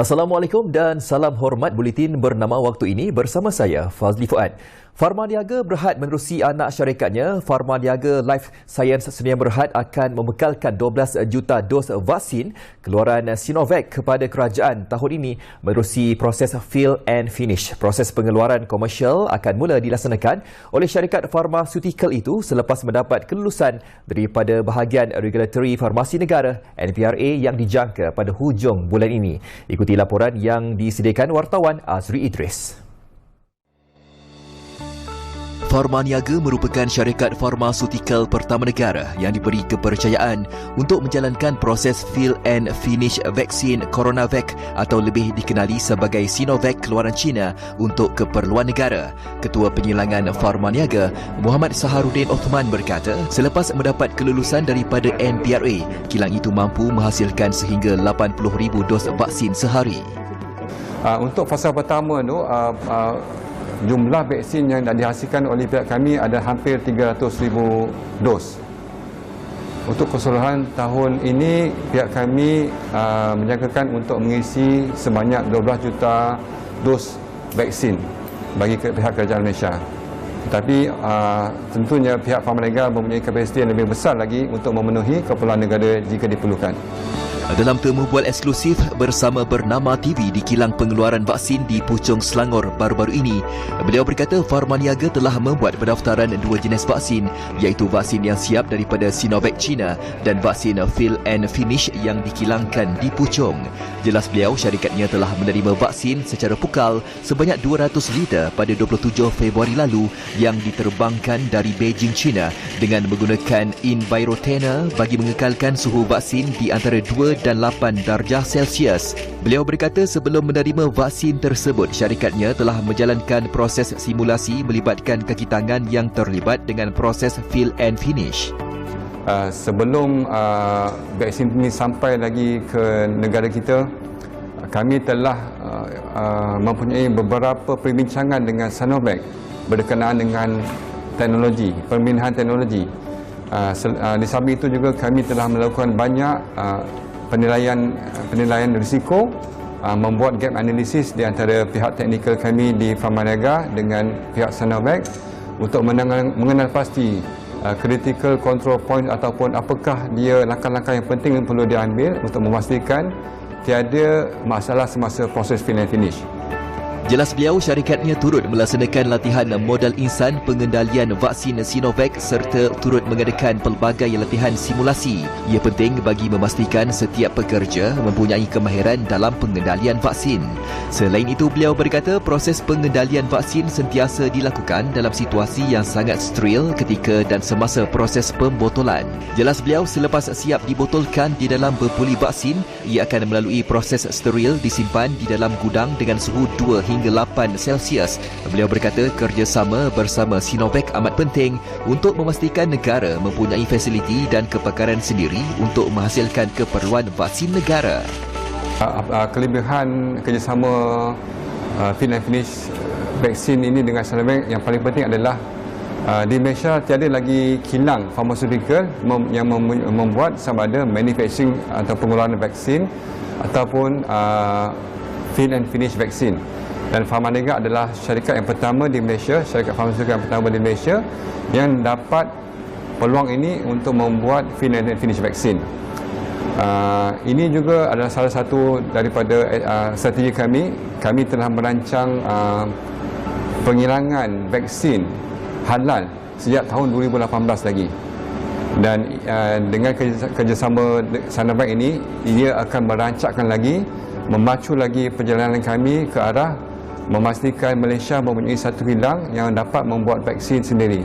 Assalamualaikum dan salam hormat. Buletin bernama Waktu Ini bersama saya, Fazli Fuad. Pharmaniaga Berhad menerusi anak syarikatnya. Pharmaniaga Life Science Senia Berhad akan membekalkan 12 juta dos vaksin keluaran Sinovac kepada kerajaan tahun ini menerusi proses fill and finish. Proses pengeluaran komersial akan mula dilaksanakan oleh syarikat farmasutikal itu selepas mendapat kelulusan daripada bahagian regulatory farmasi negara NPRA yang dijangka pada hujung bulan ini. Ikuti laporan yang disediakan wartawan Azri Idris. Pharmaniaga merupakan syarikat farmasutikal pertama negara yang diberi kepercayaan untuk menjalankan proses fill and finish vaksin CoronaVac atau lebih dikenali sebagai Sinovac keluaran China untuk keperluan negara. Ketua Penyilangan Pharmaniaga, Muhammad Saharuddin Othman berkata, selepas mendapat kelulusan daripada NPRA, kilang itu mampu menghasilkan sehingga 80,000 dos vaksin sehari. Untuk fasa pertama tu, jumlah vaksin yang dah dihasilkan oleh pihak kami ada hampir 300,000 dos. Untuk keseluruhan tahun ini, pihak kami menjangkakan untuk mengisi sebanyak 12 juta dos vaksin bagi pihak kerajaan Malaysia. Tetapi tentunya pihak Pharmaniaga mempunyai kapasiti yang lebih besar lagi untuk memenuhi keperluan negara jika diperlukan. Dalam temu bual eksklusif bersama Bernama TV di kilang pengeluaran vaksin di Puchong, Selangor baru-baru ini, beliau berkata Pharmaniaga telah membuat pendaftaran dua jenis vaksin, iaitu vaksin yang siap daripada Sinovac China dan vaksin fill and finish yang dikilangkan di Puchong. Jelas beliau, syarikatnya telah menerima vaksin secara pukal sebanyak 200 liter pada 27 Februari lalu yang diterbangkan dari Beijing, China dengan menggunakan Envirotena bagi mengekalkan suhu vaksin di antara 2 dan 8 darjah Celsius. Beliau berkata sebelum menerima vaksin tersebut, syarikatnya telah menjalankan proses simulasi melibatkan kaki tangan yang terlibat dengan proses fill and finish. Sebelum vaksin ini sampai lagi ke negara kita, kami telah mempunyai beberapa perbincangan dengan Sinovac berkenaan dengan teknologi, pemindahan teknologi. Di samping itu juga kami telah melakukan banyak penilaian risiko, membuat gap analisis di antara pihak teknikal kami di Pharmaniaga dengan pihak Sinovac untuk mengenal pasti critical control point ataupun apakah dia langkah-langkah yang penting yang perlu diambil untuk memastikan tiada masalah semasa proses fill and finish. Jelas beliau, syarikatnya turut melaksanakan latihan modal insan pengendalian vaksin Sinovac serta turut mengadakan pelbagai latihan simulasi. Ia penting bagi memastikan setiap pekerja mempunyai kemahiran dalam pengendalian vaksin. Selain itu, beliau berkata proses pengendalian vaksin sentiasa dilakukan dalam situasi yang sangat steril ketika dan semasa proses pembotolan. Jelas beliau, selepas siap dibotolkan di dalam berpuli vaksin, ia akan melalui proses steril disimpan di dalam gudang dengan suhu 2 hingga 8 Celsius. Beliau berkata kerjasama bersama Sinovac amat penting untuk memastikan negara mempunyai fasiliti dan kepakaran sendiri untuk menghasilkan keperluan vaksin negara. Kelebihan kerjasama fill and finish vaksin ini dengan Sinovac yang paling penting adalah di Malaysia tiada lagi kilang farmasutikal yang membuat sama ada manufacturing atau pengeluaran vaksin ataupun fill and finish vaksin. Dan Pharmaniaga adalah syarikat yang pertama di Malaysia, syarikat farmasutikal yang pertama di Malaysia yang dapat peluang ini untuk membuat fill and finish vaksin. Ini juga adalah salah satu daripada strategi kami. Kami telah merancang penghilangan vaksin halal sejak tahun 2018 lagi. Dan dengan kerjasama Sinovac ini, ia akan merancangkan lagi, memacu lagi perjalanan kami ke arah memastikan Malaysia mempunyai satu kilang yang dapat membuat vaksin sendiri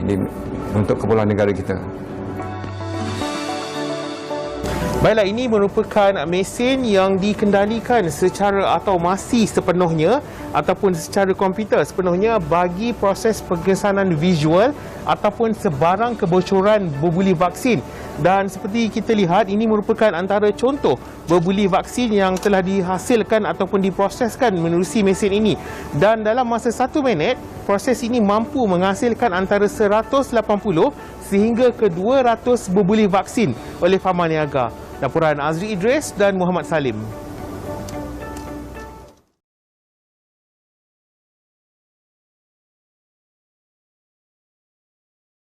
untuk keperluan negara kita. Baiklah, ini merupakan mesin yang dikendalikan secara atau masih sepenuhnya ataupun secara komputer sepenuhnya bagi proses pengesanan visual ataupun sebarang kebocoran berbuli vaksin. Dan seperti kita lihat, ini merupakan antara contoh berbuli vaksin yang telah dihasilkan ataupun diproseskan menerusi mesin ini. Dan dalam masa 1 minit, proses ini mampu menghasilkan antara 180 sehingga ke 200 berbuli vaksin oleh Pharmaniaga. Laporan Azri Idris dan Muhammad Salim.